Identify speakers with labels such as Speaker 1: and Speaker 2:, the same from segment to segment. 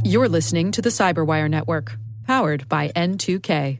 Speaker 1: You're listening to the Cyberwire Network, powered by N2K.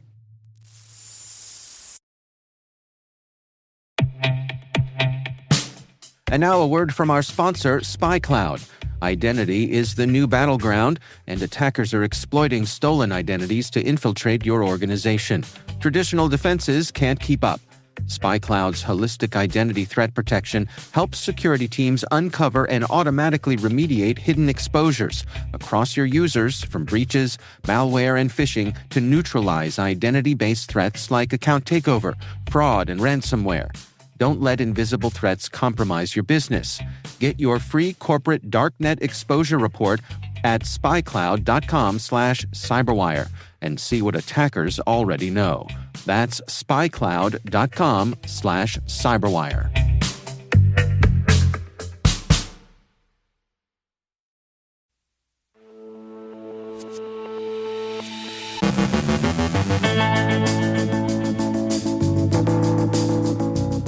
Speaker 2: And now a word from our sponsor, SpyCloud. Identity is the new battleground, and attackers are exploiting stolen identities to infiltrate your organization. Traditional defenses can't keep up. SpyCloud's holistic identity threat protection helps security teams uncover and automatically remediate hidden exposures across your users, from breaches, malware, and phishing to neutralize identity-based threats like account takeover, fraud, and ransomware. Don't let invisible threats compromise your business. Get your free corporate darknet exposure report at spycloud.com/cyberwire and see what attackers already know. That's spycloud.com/cyberwire.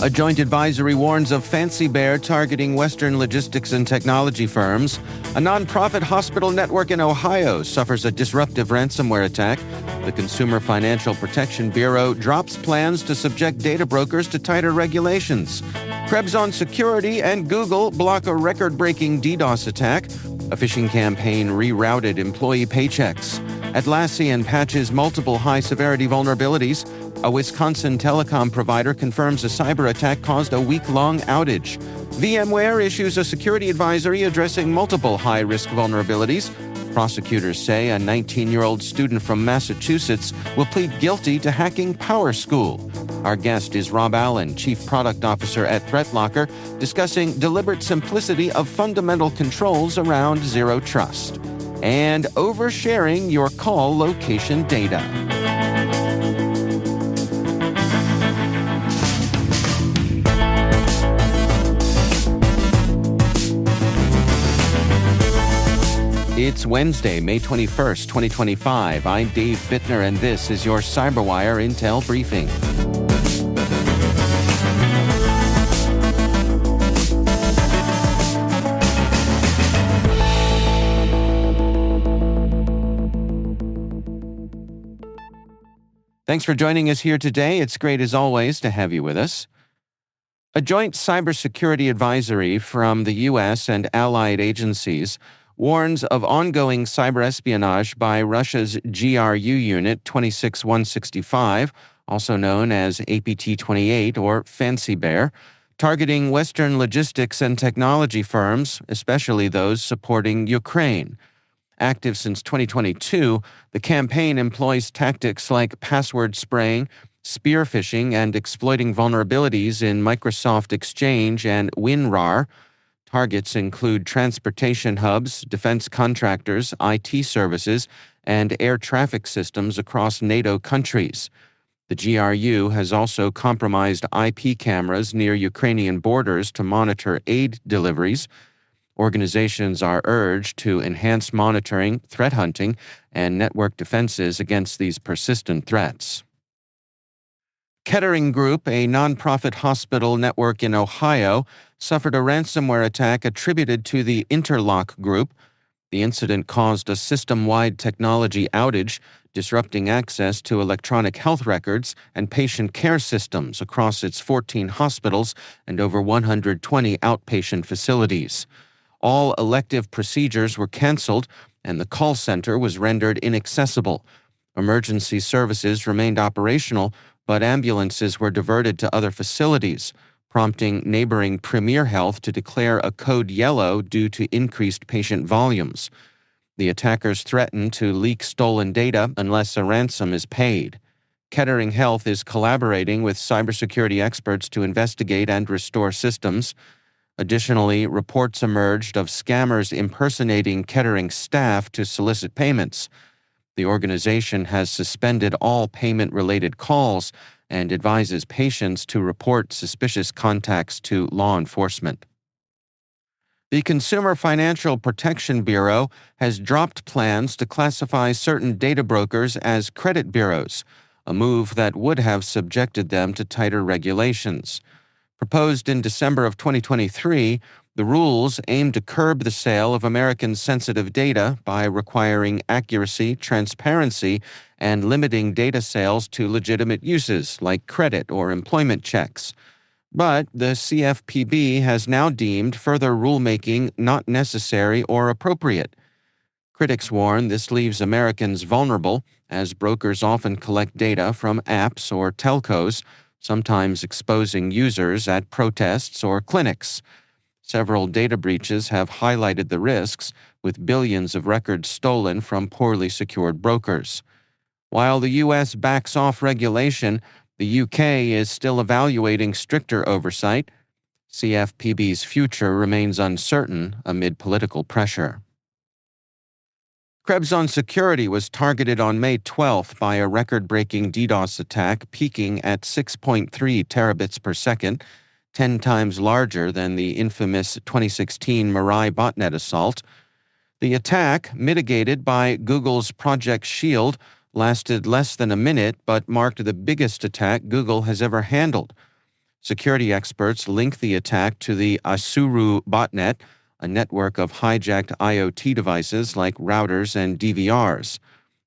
Speaker 2: A joint advisory warns of Fancy Bear targeting Western logistics and technology firms. A nonprofit hospital network in Ohio suffers a disruptive ransomware attack. The Consumer Financial Protection Bureau drops plans to subject data brokers to tighter regulations. KrebsOnSecurity and Google block a record-breaking DDoS attack. A phishing campaign rerouted employee paychecks. Atlassian patches multiple high-severity vulnerabilities. A Wisconsin telecom provider confirms a cyber attack caused a week-long outage. VMware issues a security advisory addressing multiple high-risk vulnerabilities. Prosecutors say a 19-year-old student from Massachusetts will plead guilty to hacking PowerSchool. Our guest is Rob Allen, Chief Product Officer at ThreatLocker, discussing deliberate simplicity of fundamental controls around zero trust. And oversharing your call location data. It's Wednesday, May 21st, 2025. I'm Dave Bittner, and this is your CyberWire Intel Briefing. Thanks for joining us here today. It's great, as always, to have you with us. A joint cybersecurity advisory from the U.S. and allied agencies warns of ongoing cyber espionage by Russia's GRU unit 26165, also known as APT-28 or Fancy Bear, targeting Western logistics and technology firms, especially those supporting Ukraine. Active since 2022, the campaign employs tactics like password spraying, spear phishing, and exploiting vulnerabilities in Microsoft Exchange and WinRAR. Targets include transportation hubs, defense contractors, IT services, and air traffic systems across NATO countries. The GRU has also compromised IP cameras near Ukrainian borders to monitor aid deliveries. Organizations are urged to enhance monitoring, threat hunting, and network defenses against these persistent threats. Ketering Group, a nonprofit hospital network in Ohio, suffered a ransomware attack attributed to the Interlock Group. The incident caused a system-wide technology outage, disrupting access to electronic health records and patient care systems across its 14 hospitals and over 120 outpatient facilities. All elective procedures were canceled, and the call center was rendered inaccessible. Emergency services remained operational, but ambulances were diverted to other facilities, prompting neighboring Premier Health to declare a code yellow due to increased patient volumes. The attackers threatened to leak stolen data unless a ransom is paid. Ketering Health is collaborating with cybersecurity experts to investigate and restore systems. Additionally, reports emerged of scammers impersonating Ketering staff to solicit payments. The organization has suspended all payment-related calls and advises patients to report suspicious contacts to law enforcement. The Consumer Financial Protection Bureau has dropped plans to classify certain data brokers as credit bureaus, a move that would have subjected them to tighter regulations. Proposed in December of 2023, The rules aim to curb the sale of Americans' sensitive data by requiring accuracy, transparency, and limiting data sales to legitimate uses like credit or employment checks. But the CFPB has now deemed further rulemaking not necessary or appropriate. Critics warn this leaves Americans vulnerable, as brokers often collect data from apps or telcos, sometimes exposing users at protests or clinics. Several data breaches have highlighted the risks, with billions of records stolen from poorly secured brokers. While the U.S. backs off regulation, the U.K. is still evaluating stricter oversight. CFPB's future remains uncertain amid political pressure. KrebsOnSecurity was targeted on May 12th by a record-breaking DDoS attack peaking at 6.3 terabits per second, 10 times larger than the infamous 2016 Mirai botnet assault. The attack, mitigated by Google's Project Shield, lasted less than a minute but marked the biggest attack Google has ever handled. Security experts link the attack to the Asuru botnet, a network of hijacked IoT devices like routers and DVRs.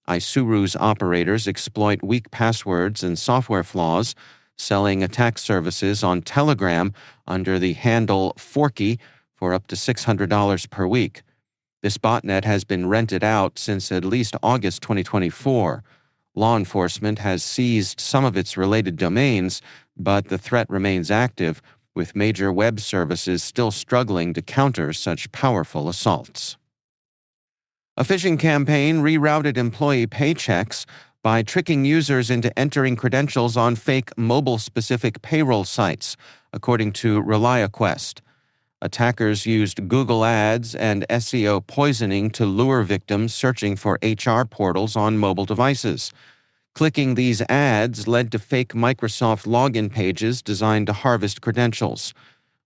Speaker 2: Isuru's operators exploit weak passwords and software flaws, selling attack services on Telegram under the handle Forky for up to $600 per week. This botnet has been rented out since at least August 2024. Law enforcement has seized some of its related domains, but the threat remains active, with major web services still struggling to counter such powerful assaults. A phishing campaign rerouted employee paychecks by tricking users into entering credentials on fake mobile-specific payroll sites, according to ReliaQuest. Attackers used Google Ads and SEO poisoning to lure victims searching for HR portals on mobile devices. Clicking these ads led to fake Microsoft login pages designed to harvest credentials.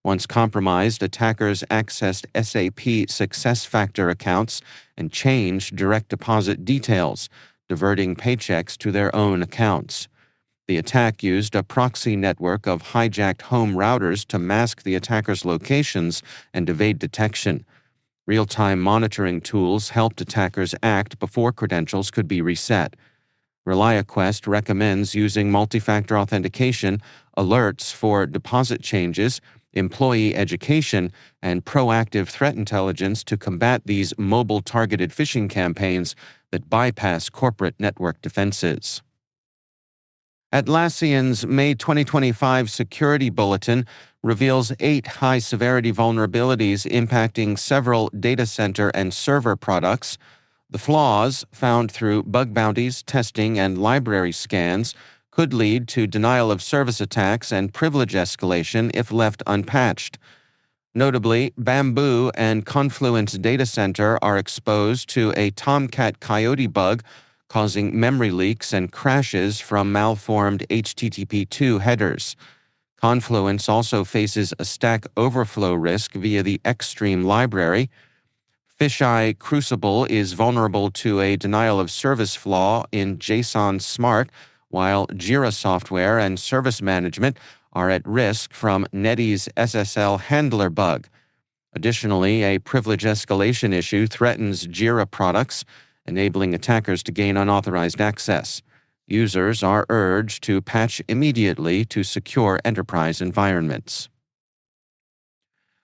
Speaker 2: Once compromised, attackers accessed SAP SuccessFactors accounts and changed direct deposit details, diverting paychecks to their own accounts. The attack used a proxy network of hijacked home routers to mask the attackers' locations and evade detection. Real-time monitoring tools helped attackers act before credentials could be reset. ReliaQuest recommends using multi-factor authentication, alerts for deposit changes, employee education, and proactive threat intelligence to combat these mobile-targeted phishing campaigns that bypass corporate network defenses. Atlassian's May 2025 security bulletin reveals 8 high-severity vulnerabilities impacting several data center and server products. The flaws, found through bug bounties, testing, and library scans, could lead to denial-of-service attacks and privilege escalation if left unpatched. Notably, Bamboo and Confluence Data Center are exposed to a Tomcat Coyote bug, causing memory leaks and crashes from malformed HTTP2 headers. Confluence also faces a Stack Overflow risk via the Xstream library. Fisheye Crucible is vulnerable to a denial-of-service flaw in JSON Smart, while Jira Software and Service Management are at risk from Netty's SSL handler bug. Additionally, a privilege escalation issue threatens Jira products, enabling attackers to gain unauthorized access. Users are urged to patch immediately to secure enterprise environments.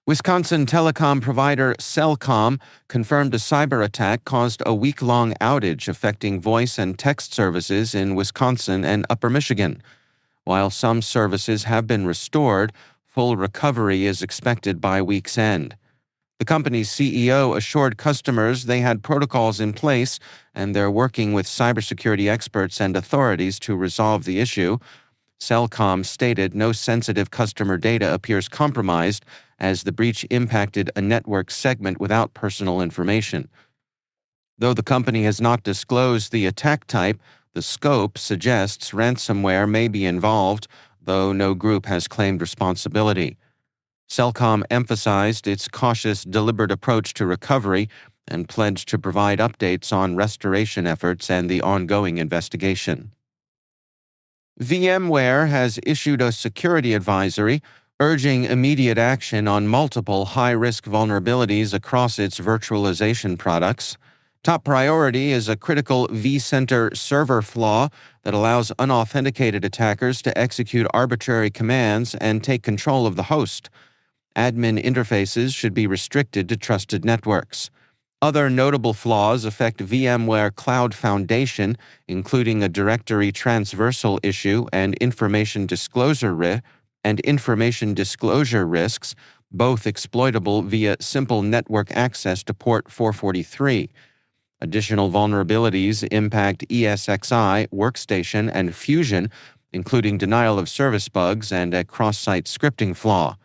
Speaker 2: Wisconsin telecom provider Cellcom confirmed a cyber attack caused a week-long outage affecting voice and text services in Wisconsin and Upper Michigan. While some services have been restored, full recovery is expected by week's end. The company's CEO assured customers they had protocols in place and they're working with cybersecurity experts and authorities to resolve the issue. Cellcom stated no sensitive customer data appears compromised as the breach impacted a network segment without personal information. Though the company has not disclosed the attack type, the scope suggests ransomware may be involved, though no group has claimed responsibility. Cellcom emphasized its cautious, deliberate approach to recovery and pledged to provide updates on restoration efforts and the ongoing investigation. VMware has issued a security advisory urging immediate action on multiple high-risk vulnerabilities across its virtualization products. Top priority is a critical vCenter server flaw that allows unauthenticated attackers to execute arbitrary commands and take control of the host. Admin interfaces should be restricted to trusted networks. Other notable flaws affect VMware Cloud Foundation, including a directory transversal issue and information disclosure risks, both exploitable via simple network access to port 443. Additional vulnerabilities impact ESXi, Workstation, and Fusion, including denial of service bugs and a cross-site scripting flaw.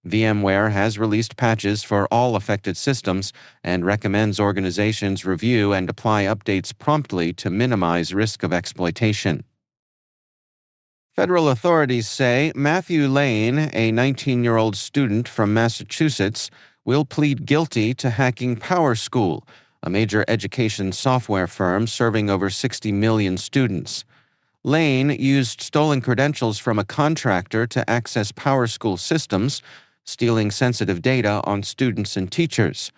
Speaker 2: VMware has released patches for all affected systems and recommends organizations review and apply updates promptly to minimize risk of exploitation. Federal authorities say Matthew Lane, a 19-year-old student from Massachusetts, will plead guilty to hacking PowerSchool, a major education software firm serving over 60 million students. Lane used stolen credentials from a contractor to access PowerSchool systems, stealing sensitive data on students and teachers.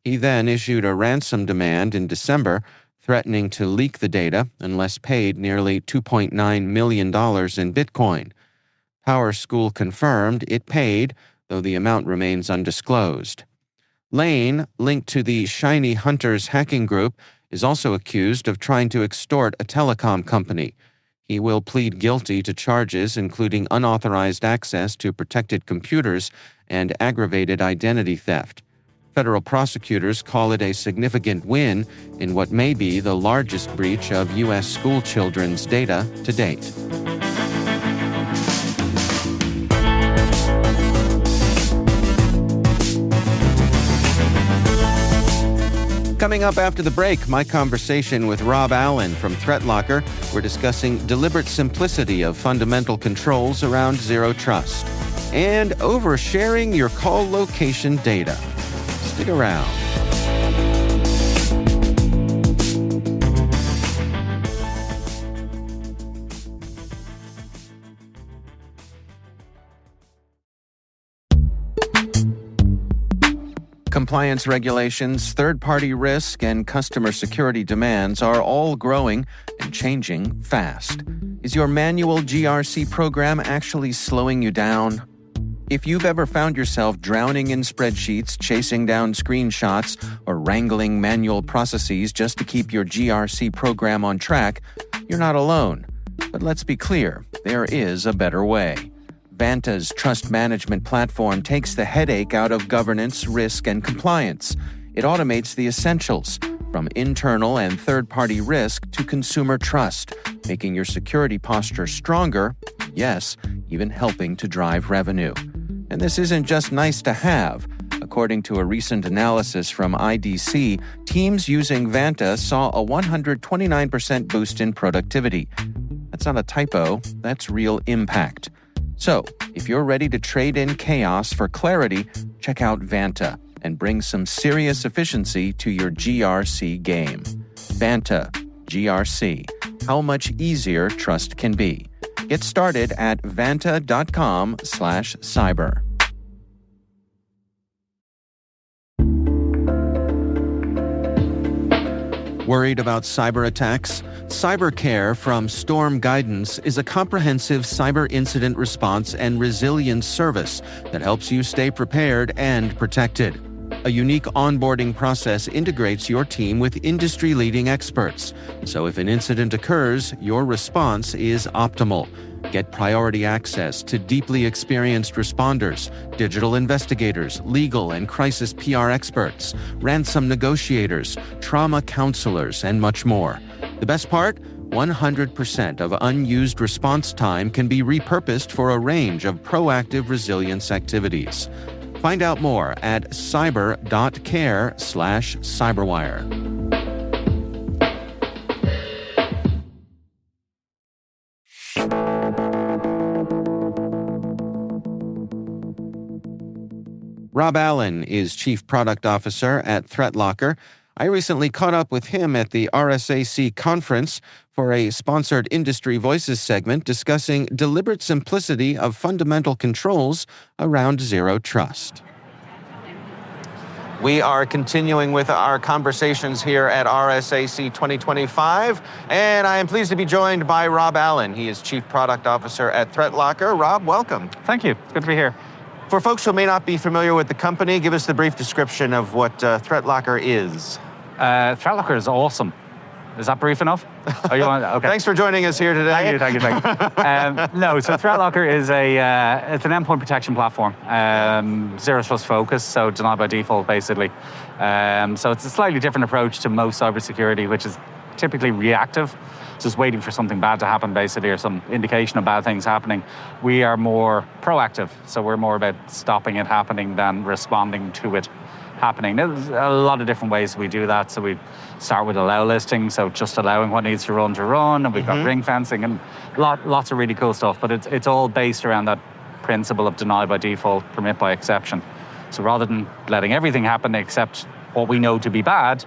Speaker 2: He then issued a ransom demand in December, threatening to leak the data unless paid nearly $2.9 million in Bitcoin. PowerSchool confirmed it paid, though the amount remains undisclosed. Lane, linked to the Shiny Hunters hacking group, is also accused of trying to extort a telecom company. He will plead guilty to charges including unauthorized access to protected computers and aggravated identity theft. Federal prosecutors call it a significant win in what may be the largest breach of U.S. school children's data to date. Coming up after the break, my conversation with Rob Allen from ThreatLocker. We're discussing deliberate simplicity of fundamental controls around zero trust and oversharing your call location data. Stick around. Compliance regulations, third-party risk, and customer security demands are all growing and changing fast. Is your manual GRC program actually slowing you down? If you've ever found yourself drowning in spreadsheets, chasing down screenshots, or wrangling manual processes just to keep your GRC program on track, you're not alone. But let's be clear, there is a better way. Vanta's trust management platform takes the headache out of governance, risk, and compliance. It automates the essentials, from internal and third-party risk to consumer trust, making your security posture stronger, yes, even helping to drive revenue. And this isn't just nice to have. According to a recent analysis from IDC, teams using Vanta saw a 129% boost in productivity. That's not a typo, that's real impact. So, if you're ready to trade in chaos for clarity, check out Vanta and bring some serious efficiency to your GRC game. Vanta, GRC, how much easier trust can be. Get started at vanta.com/cyber. Worried about cyber attacks? CyberCare from Storm Guidance is a comprehensive cyber incident response and resilience service that helps you stay prepared and protected. A unique onboarding process integrates your team with industry-leading experts, so if an incident occurs, your response is optimal. Get priority access to deeply experienced responders, digital investigators, legal and crisis PR experts, ransom negotiators, trauma counselors, and much more. The best part? 100% of unused response time can be repurposed for a range of proactive resilience activities. Find out more at cyber.care/cyberwire. Rob Allen is Chief Product Officer at ThreatLocker. I recently caught up with him at the RSAC conference for a sponsored Industry Voices segment discussing deliberate simplicity of fundamental controls around zero trust. We are continuing with our conversations here at RSAC 2025, and I am pleased to be joined by Rob Allen. He is Chief Product Officer at ThreatLocker. Rob, welcome.
Speaker 3: Thank you. It's good to be here.
Speaker 2: For folks who may not be familiar with the company, give us the brief description of what ThreatLocker is.
Speaker 3: ThreatLocker is awesome. Is that brief enough? Oh, you want? Okay.
Speaker 2: Thanks for joining us here today.
Speaker 3: Thank you. So ThreatLocker is it's an endpoint protection platform, zero trust focus, so deny by default, basically. So it's a slightly different approach to most cybersecurity, which is typically reactive, just waiting for something bad to happen, basically, or some indication of bad things happening. We are more proactive, so we're more about stopping it happening than responding to it happening. There's a lot of different ways we do that. So we start with allow listing, so just allowing what needs to run, and we've got ring fencing and lots of really cool stuff, but it's all based around that principle of deny by default, permit by exception. So rather than letting everything happen except what we know to be bad,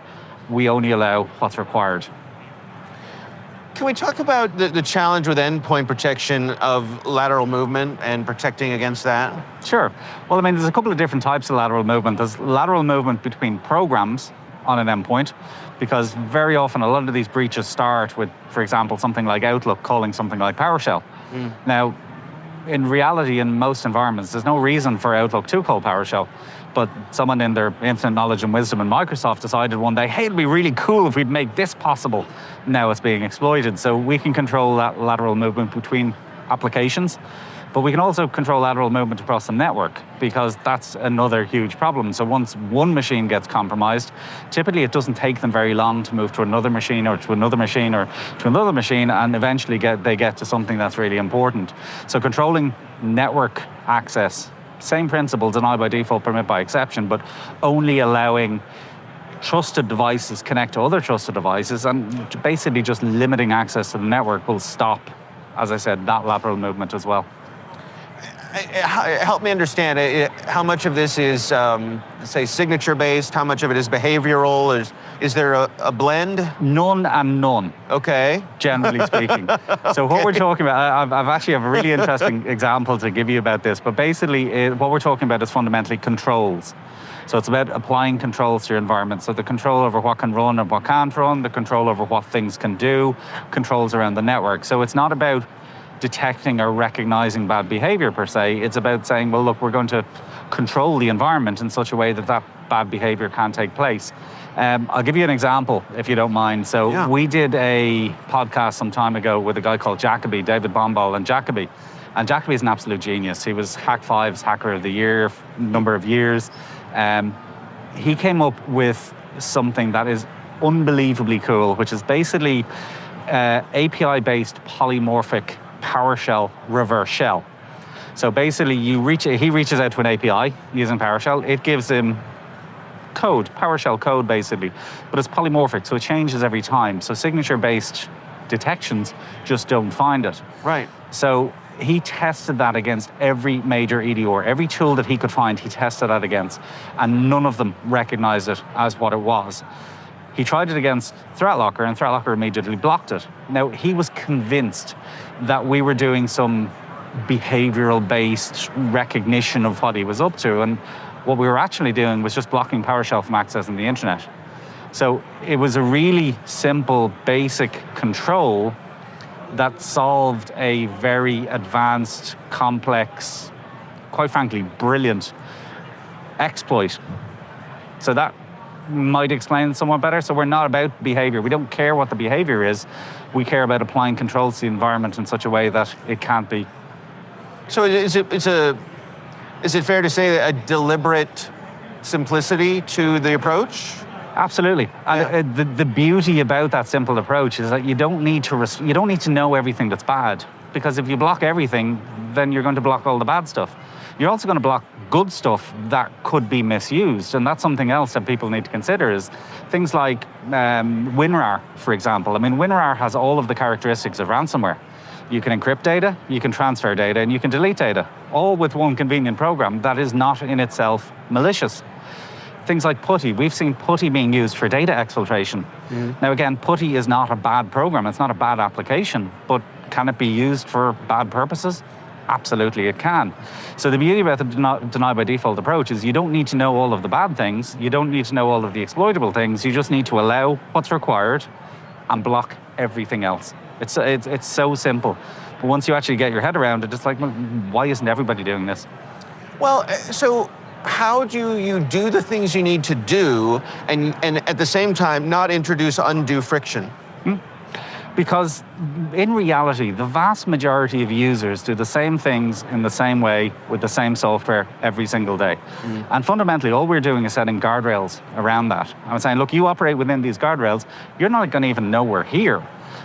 Speaker 3: we only allow what's required.
Speaker 2: Can we talk about the challenge with endpoint protection of lateral movement and protecting against that?
Speaker 3: Sure. Well, I mean, there's a couple of different types of lateral movement. There's lateral movement between programs on an endpoint, because very often a lot of these breaches start with, for example, something like Outlook calling something like PowerShell. Now, in reality, in most environments, there's no reason for Outlook to call PowerShell. But someone in their infinite knowledge and wisdom in Microsoft decided one day, hey, it'd be really cool if we'd make this possible. Now it's being exploited. So we can control that lateral movement between applications, but we can also control lateral movement across the network, because that's another huge problem. So once one machine gets compromised, typically it doesn't take them very long to move to another machine or to another machine or to another machine, and eventually they get to something that's really important. So controlling network access, same principle, deny by default, permit by exception, but only allowing trusted devices connect to other trusted devices, and basically just limiting access to the network will stop, as I said, that lateral movement as well.
Speaker 2: Help me understand, how much of this is, say, signature-based? How much of it is behavioral? Is there a blend?
Speaker 3: None and none.
Speaker 2: Okay.
Speaker 3: Generally speaking. So what we're talking about, I've actually have a really interesting example to give you about this, but basically what we're talking about is fundamentally controls. So it's about applying controls to your environment. So the control over what can run and what can't run, the control over what things can do, controls around the network. So it's not about detecting or recognizing bad behavior per se. It's about saying, well, look, we're going to control the environment in such a way that that bad behavior can't take place. I'll give you an example, if you don't mind. So we did a podcast some time ago with a guy called Jacoby, David Bombal and Jacoby. And Jacoby is an absolute genius. He was Hack5's Hacker of the Year number of years. He came up with something that is unbelievably cool, which is basically API-based polymorphic PowerShell reverse shell. So basically he reaches out to an API using PowerShell. It gives him code, PowerShell code basically, but it's polymorphic, so it changes every time. So signature-based detections just don't find it.
Speaker 2: Right.
Speaker 3: So he tested that against every major EDR. Every tool that he could find, he tested that against, and none of them recognized it as what it was. He tried it against ThreatLocker, and ThreatLocker immediately blocked it. Now, he was convinced that we were doing some behavioral-based recognition of what he was up to, and what we were actually doing was just blocking PowerShell from accessing the internet. So it was a really simple, basic control that solved a very advanced, complex, quite frankly, brilliant exploit. So that might explain it somewhat better. So we're not about behavior. We don't care what the behavior is. We care about applying controls to the environment in such a way that it can't be.
Speaker 2: So is it fair to say that a deliberate simplicity to the approach?
Speaker 3: Absolutely. And the beauty about that simple approach is that you don't need to know everything that's bad, because if you block everything, then you're going to block all the bad stuff. You're also going to block good stuff that could be misused, and that's something else that people need to consider, is things like WinRAR, for example. I mean, WinRAR has all of the characteristics of ransomware. You can encrypt data, you can transfer data, and you can delete data, all with one convenient program that is not in itself malicious. things like PuTTY. We've seen PuTTY being used for data exfiltration. Now again, PuTTY is not a bad program, it's not a bad application, but can it be used for bad purposes? Absolutely it can. So the beauty about the deny by default approach is you don't need to know all of the bad things, you don't need to know all of the exploitable things, you just need to allow what's required and block everything else. It's so simple. But once you actually get your head around it, it's like, well, why isn't everybody doing this?
Speaker 2: Well, so how do you do the things you need to do and at the same time not introduce undue friction?
Speaker 3: Because in reality, the vast majority of users do the same things in the same way with the same software every single day. And fundamentally, all we're doing is setting guardrails around that. I'm saying, look, you operate within these guardrails, you're not going to even know we're here.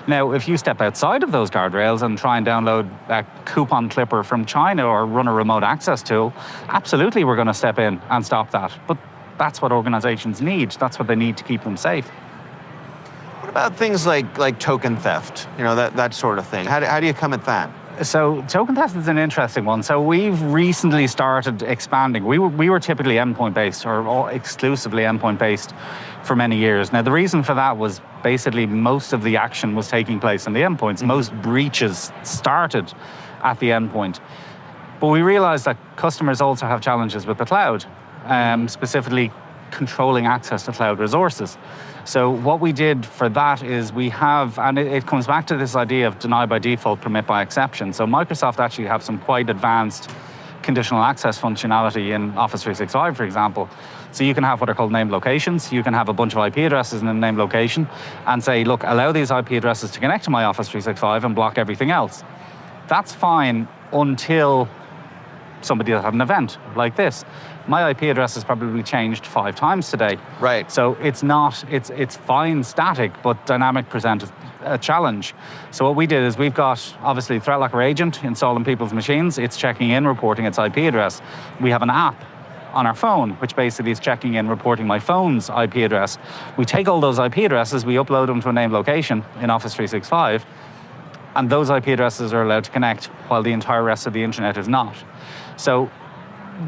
Speaker 3: Now, if you step outside of those guardrails and try and download a coupon clipper from China or run a remote access tool, absolutely we're going to step in and stop that. But that's what organizations need. That's what they need to keep them safe.
Speaker 2: What about things like token theft, that sort of thing? How do you come at that?
Speaker 3: So token theft is an interesting one. So we've recently started expanding. We were typically endpoint-based or exclusively endpoint-based for many years. Now, the reason for that was basically most of the action was taking place on the endpoints. Most breaches started at the endpoint. But we realized that customers also have challenges with the cloud, specifically controlling access to cloud resources. So what we did for that is we have, and it comes back to this idea of deny by default, permit by exception. So Microsoft actually have some quite advanced conditional access functionality in Office 365, for example. So you can have what are called named locations. You can have a bunch of IP addresses in a named location and say, look, allow these IP addresses to connect to my Office 365 and block everything else. That's fine until somebody had an event like this. My IP address has probably changed 5 times today.
Speaker 2: Right.
Speaker 3: So it's fine static, but dynamic presents a challenge. So what we did is we've got obviously ThreatLocker agent installed on people's machines. It's checking in, reporting its IP address. We have an app on our phone, which basically is checking in, reporting my phone's IP address. We take all those IP addresses, we upload them to a named location in Office 365, and those IP addresses are allowed to connect while the entire rest of the internet is not. So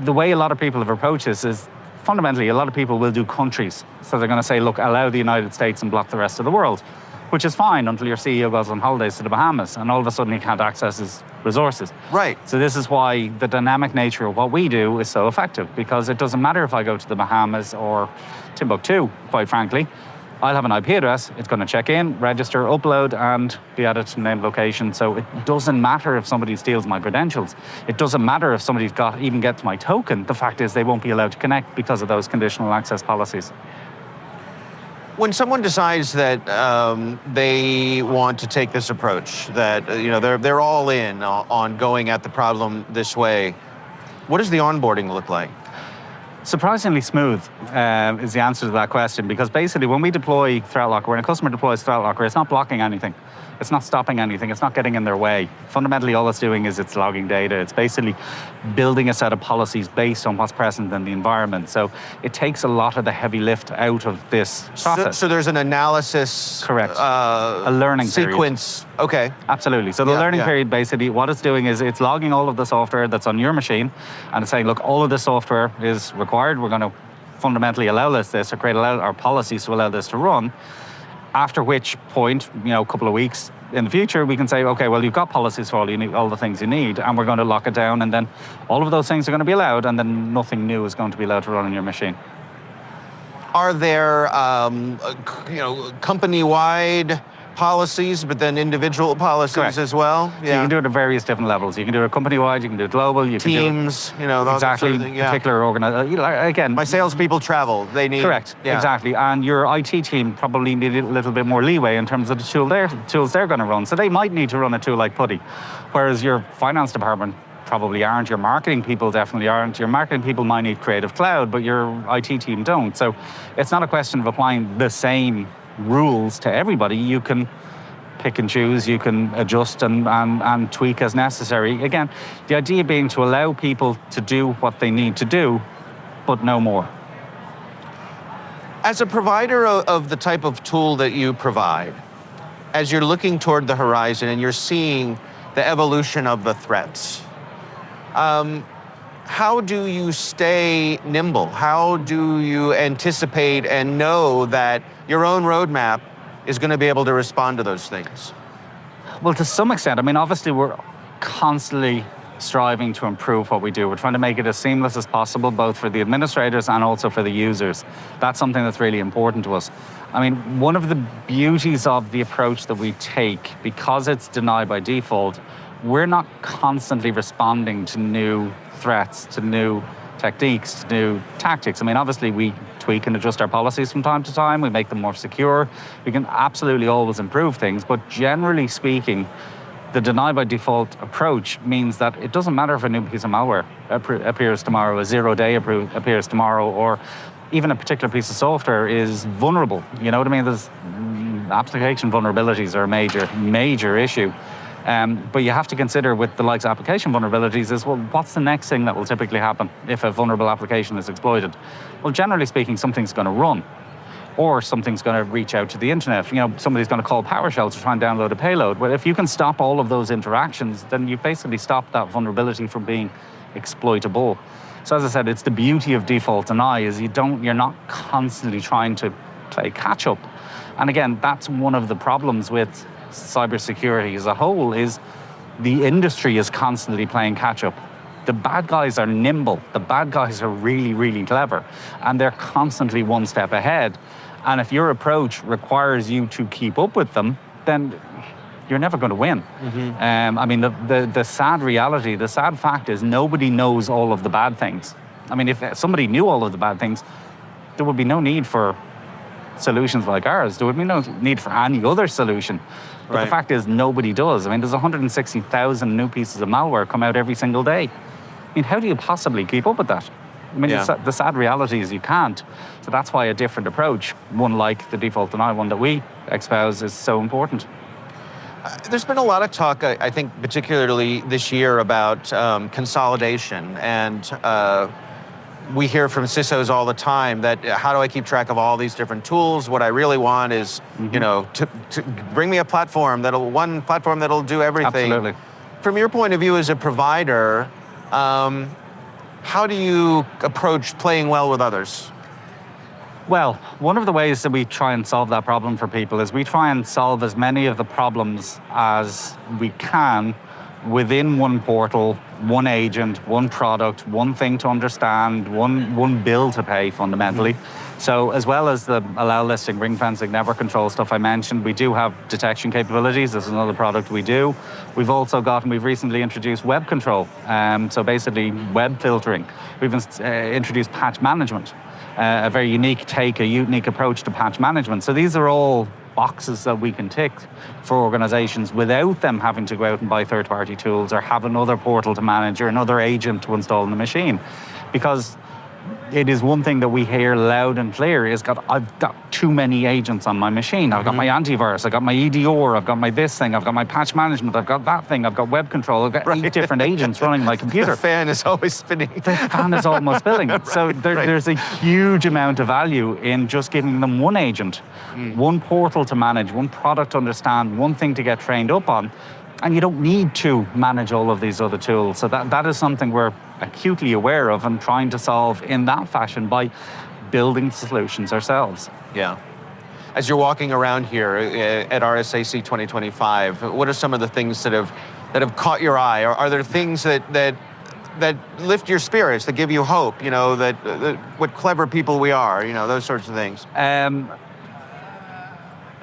Speaker 3: the way a lot of people have approached this is fundamentally a lot of people will do countries. So they're going to say, look, allow the United States and block the rest of the world, which is fine until your CEO goes on holidays to the Bahamas and all of a sudden he can't access his resources.
Speaker 2: Right.
Speaker 3: So this is why the dynamic nature of what we do is so effective, because it doesn't matter if I go to the Bahamas or Timbuktu, quite frankly. I'll have an IP address, it's going to check in, register, upload, and be added to named location. So it doesn't matter if somebody steals my credentials. It doesn't matter if somebody's even gets my token. The fact is they won't be allowed to connect because of those conditional access policies.
Speaker 2: When someone decides that they want to take this approach, that they're all in on going at the problem this way, what does the onboarding look like?
Speaker 3: Surprisingly smooth is the answer to that question, because basically when we deploy ThreatLocker, when a customer deploys ThreatLocker, it's not blocking anything. It's not stopping anything. It's not getting in their way. Fundamentally, all it's doing is it's logging data. It's basically building a set of policies based on what's present in the environment. So it takes a lot of the heavy lift out of this process.
Speaker 2: So there's an analysis.
Speaker 3: Correct. A learning
Speaker 2: sequence.
Speaker 3: Period.
Speaker 2: Okay.
Speaker 3: Absolutely. So the learning period, basically, what it's doing is it's logging all of the software that's on your machine, and it's saying, look, all of this software is required. We're going to fundamentally allow this or create our policies to allow this to run. After which point, a couple of weeks in the future, we can say, okay, well, you've got policies for all the things you need, and we're going to lock it down, and then all of those things are going to be allowed, and then nothing new is going to be allowed to run on your machine.
Speaker 2: Are there, company-wide policies, but then individual policies
Speaker 3: Correct.
Speaker 2: As well?
Speaker 3: So you can do it at various different levels. You can do it company-wide, you can do it global, you can
Speaker 2: teams,
Speaker 3: do
Speaker 2: those
Speaker 3: exactly,
Speaker 2: sort of thing,
Speaker 3: particular organization. Again,
Speaker 2: my salespeople travel. They need
Speaker 3: correct, exactly. And your IT team probably need a little bit more leeway in terms of the tools they're going to run. So they might need to run a tool like PuTTY, whereas your finance department probably aren't. Your marketing people definitely aren't. Your marketing people might need Creative Cloud, but your IT team don't. So it's not a question of applying the same rules to everybody. You can pick and choose, you can adjust and tweak as necessary. Again, the idea being to allow people to do what they need to do, but no more.
Speaker 2: As a provider of the type of tool that you provide, as you're looking toward the horizon and you're seeing the evolution of the threats, how do you stay nimble? How do you anticipate and know that your own roadmap is going to be able to respond to those things?
Speaker 3: Well, to some extent, I mean, obviously we're constantly striving to improve what we do. We're trying to make it as seamless as possible, both for the administrators and also for the users. That's something that's really important to us. I mean, one of the beauties of the approach that we take, because it's deny by default, we're not constantly responding to new threats, to new techniques, to new tactics. I mean, obviously we tweak and adjust our policies from time to time. We make them more secure. We can absolutely always improve things, but generally speaking, the deny by default approach means that it doesn't matter if a new piece of malware appears tomorrow, a 0-day appears tomorrow, or even a particular piece of software is vulnerable. You know what I mean? There's application vulnerabilities are a major issue. But you have to consider with the likes of application vulnerabilities is, well, what's the next thing that will typically happen if a vulnerable application is exploited? Well, generally speaking, something's going to run, or something's going to reach out to the internet. You know, somebody's going to call PowerShell to try and download a payload. Well, if you can stop all of those interactions, then you've basically stopped that vulnerability from being exploitable. So as I said, it's the beauty of default deny is you're not constantly trying to play catch up. And again, that's one of the problems with cybersecurity as a whole is the industry is constantly playing catch up. The bad guys are nimble. The bad guys are really, really clever, and they're constantly one step ahead. And if your approach requires you to keep up with them, then you're never going to win. I mean, the sad reality, the sad fact is nobody knows all of the bad things. I mean, if somebody knew all of the bad things, there would be no need for solutions like ours. There would be no need for any other solution. But the fact is nobody does. I mean, there's 160,000 new pieces of malware come out every single day. I mean, how do you possibly keep up with that? I mean, the sad reality is you can't. So that's why a different approach, one like the default deny one that we espouse, is so important.
Speaker 2: There's been a lot of talk, I think, particularly this year about consolidation. And we hear from CISOs all the time that how do I keep track of all these different tools? What I really want is, you know, to bring me a platform one platform that'll do everything.
Speaker 3: Absolutely.
Speaker 2: From your point of view as a provider, how do you approach playing well with others?
Speaker 3: Well, one of the ways that we try and solve that problem for people is we try and solve as many of the problems as we can within one portal, one agent, one product, one thing to understand, one bill to pay fundamentally. So as well as the allow listing, ring fencing, network control stuff I mentioned, we do have detection capabilities. This is another product we do. We've recently introduced web control. So basically web filtering. We've introduced patch management, a very unique take, a unique approach to patch management. So these are all boxes that we can tick for organizations without them having to go out and buy third-party tools or have another portal to manage or another agent to install in the machine. Because it is one thing that we hear loud and clear is I've got too many agents on my machine. I've got my antivirus, I've got my EDR, I've got my this thing, I've got my patch management, I've got that thing, I've got web control, I've got 8 different agents running my computer.
Speaker 2: The fan is always spinning.
Speaker 3: The fan is almost spinning. So there's a huge amount of value in just giving them one agent, one portal to manage, one product to understand, one thing to get trained up on. And you don't need to manage all of these other tools. So that is something we're acutely aware of and trying to solve in that fashion by building solutions ourselves.
Speaker 2: Yeah. As you're walking around here at RSAC 2025, what are some of the things that have caught your eye? Or are there things that lift your spirits, that give you hope, you know, that what clever people we are, you know, those sorts of things?
Speaker 3: A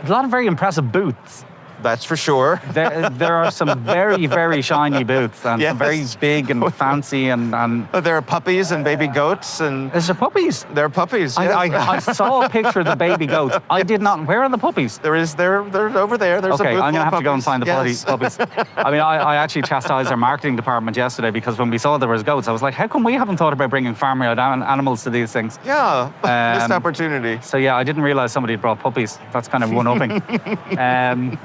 Speaker 3: lot of very impressive booths.
Speaker 2: That's for sure.
Speaker 3: There are some very, very shiny booths and some very big and fancy and
Speaker 2: there are puppies and baby goats and...
Speaker 3: Is there puppies?
Speaker 2: There are puppies, yes.
Speaker 3: I saw a picture of the baby goats. I did not... Where are the puppies?
Speaker 2: They're over there. There's
Speaker 3: okay,
Speaker 2: a booth
Speaker 3: I'm going to have
Speaker 2: of
Speaker 3: to go and find the puppies. I mean, I actually chastised our marketing department yesterday because when we saw there was goats, I was like, how come we haven't thought about bringing farmyard animals to these things?
Speaker 2: Yeah, missed opportunity.
Speaker 3: So yeah, I didn't realize somebody had brought puppies. That's kind of one-upping.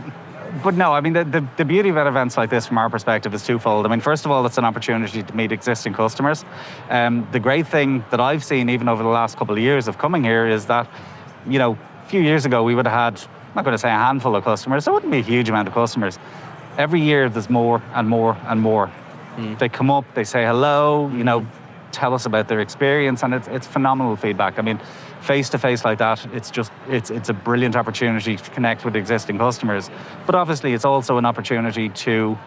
Speaker 3: But no, I mean, the beauty about events like this from our perspective is twofold. I mean, first of all, it's an opportunity to meet existing customers. The great thing that I've seen even over the last couple of years of coming here is that, you know, a few years ago we would have had, I'm not going to say a handful of customers, there wouldn't be a huge amount of customers. Every year there's more and more and more. They come up, they say hello, you know, tell us about their experience, and it's phenomenal feedback. I mean, face-to-face like that, it's a brilliant opportunity to connect with existing customers. But obviously, it's also an opportunity to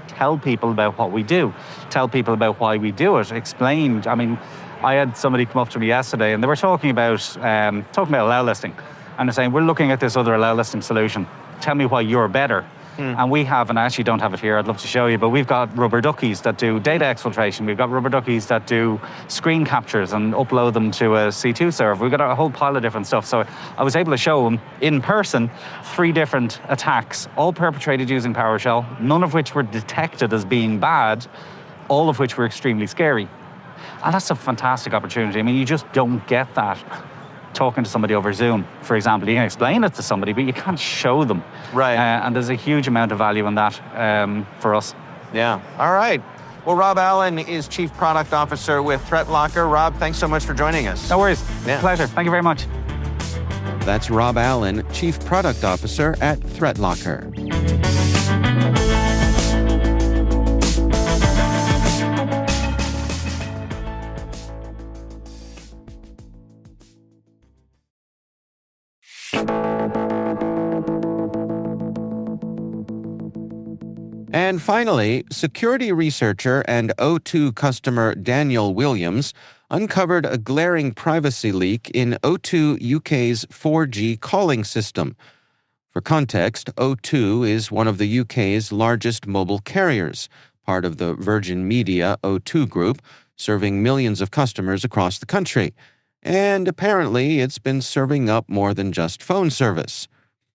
Speaker 3: tell people about what we do, tell people about why we do it, explain. I mean, I had somebody come up to me yesterday, and they were talking about allow listing, and they're saying, we're looking at this other allow listing solution. Tell me why you're better. And we have, and I actually don't have it here, I'd love to show you, but we've got rubber duckies that do data exfiltration. We've got rubber duckies that do screen captures and upload them to a C2 server. We've got a whole pile of different stuff. So I was able to show them in person 3 different attacks, all perpetrated using PowerShell, none of which were detected as being bad, all of which were extremely scary. And that's a fantastic opportunity. I mean, you just don't get that talking to somebody over Zoom, for example. You can explain it to somebody, but you can't show them.
Speaker 2: Right.
Speaker 3: And there's a huge amount of value in that for us.
Speaker 2: Yeah. All right. Well, Rob Allen is Chief Product Officer with ThreatLocker. Rob, thanks so much for joining us.
Speaker 3: No worries.
Speaker 2: Yeah.
Speaker 3: Pleasure. Thank you very much.
Speaker 2: That's Rob Allen, Chief Product Officer at ThreatLocker. And finally, security researcher and O2 customer Daniel Williams uncovered a glaring privacy leak in O2 UK's 4G calling system. For context, O2 is one of the UK's largest mobile carriers, part of the Virgin Media O2 group, serving millions of customers across the country. And apparently, it's been serving up more than just phone service.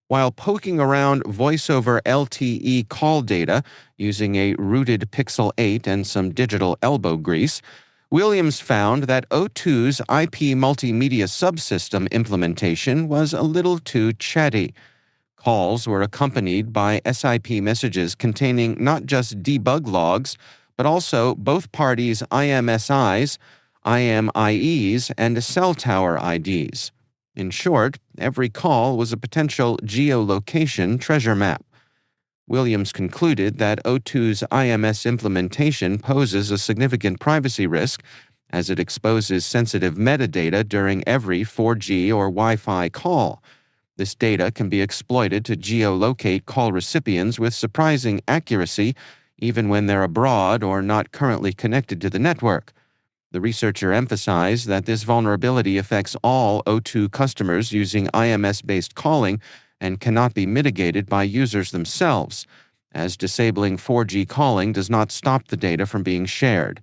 Speaker 2: While poking around voice-over LTE call data using a rooted Pixel 8 and some digital elbow grease, Williams found that O2's IP multimedia subsystem implementation was a little too chatty. Calls were accompanied by SIP messages containing not just debug logs, but also both parties' IMSIs, IMIEs, and cell tower IDs. In short, every call was a potential geolocation treasure map. Williams concluded that O2's IMS implementation poses a significant privacy risk as it exposes sensitive metadata during every 4G or Wi-Fi call. This data can be exploited to geolocate call recipients with surprising accuracy, even when they're abroad or not currently connected to the network. The researcher emphasized that this vulnerability affects all O2 customers using IMS-based calling and cannot be mitigated by users themselves, as disabling 4G calling does not stop the data from being shared.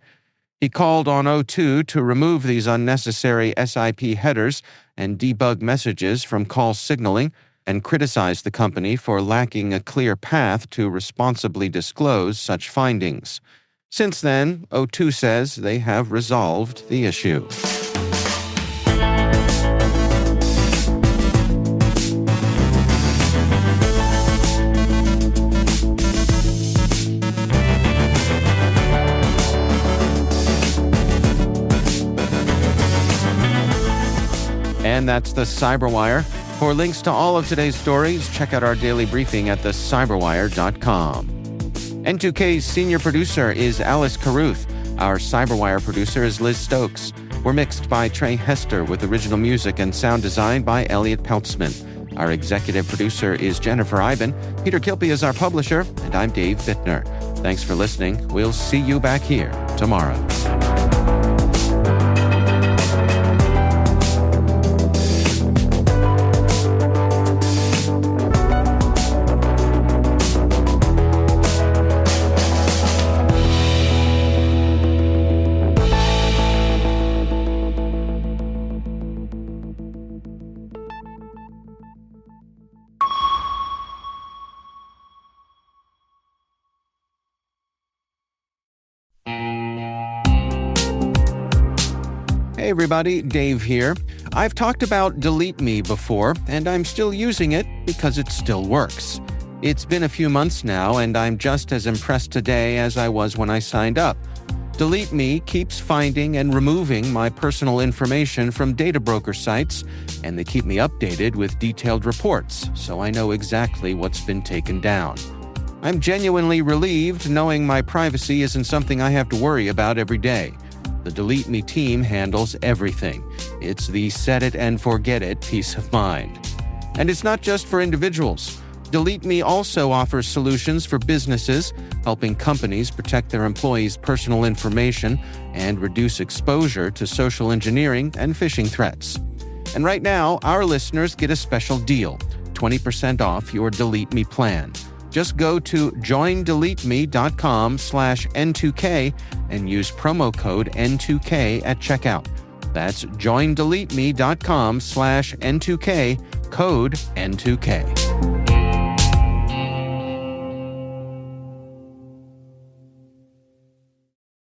Speaker 2: He called on O2 to remove these unnecessary SIP headers and debug messages from call signaling and criticized the company for lacking a clear path to responsibly disclose such findings. Since then, O2 says they have resolved the issue. And that's the Cyberwire. For links to all of today's stories, check out our daily briefing at thecyberwire.com. N2K's senior producer is Alice Carruth. Our Cyberwire producer is Liz Stokes. We're mixed by Trey Hester with original music and sound design by Elliot Peltzman. Our executive producer is Jennifer Iben. Peter Kilpie is our publisher, and I'm Dave Bittner. Thanks for listening. We'll see you back here tomorrow. Hey everybody, Dave here. I've talked about Delete Me before, and I'm still using it because it still works. It's been a few months now, and I'm just as impressed today as I was when I signed up. Delete Me keeps finding and removing my personal information from data broker sites, and they keep me updated with detailed reports, so I know exactly what's been taken down. I'm genuinely relieved knowing my privacy isn't something I have to worry about every day. The Delete Me team handles everything. It's the set it and forget it peace of mind. And it's not just for individuals. Delete Me also offers solutions for businesses, helping companies protect their employees' personal information and reduce exposure to social engineering and phishing threats. And right now, our listeners get a special deal, 20% off your Delete Me plan. Just go to joindeleteme.com/N2K and use promo code N2K at checkout. That's joindeleteme.com/N2K, code N2K.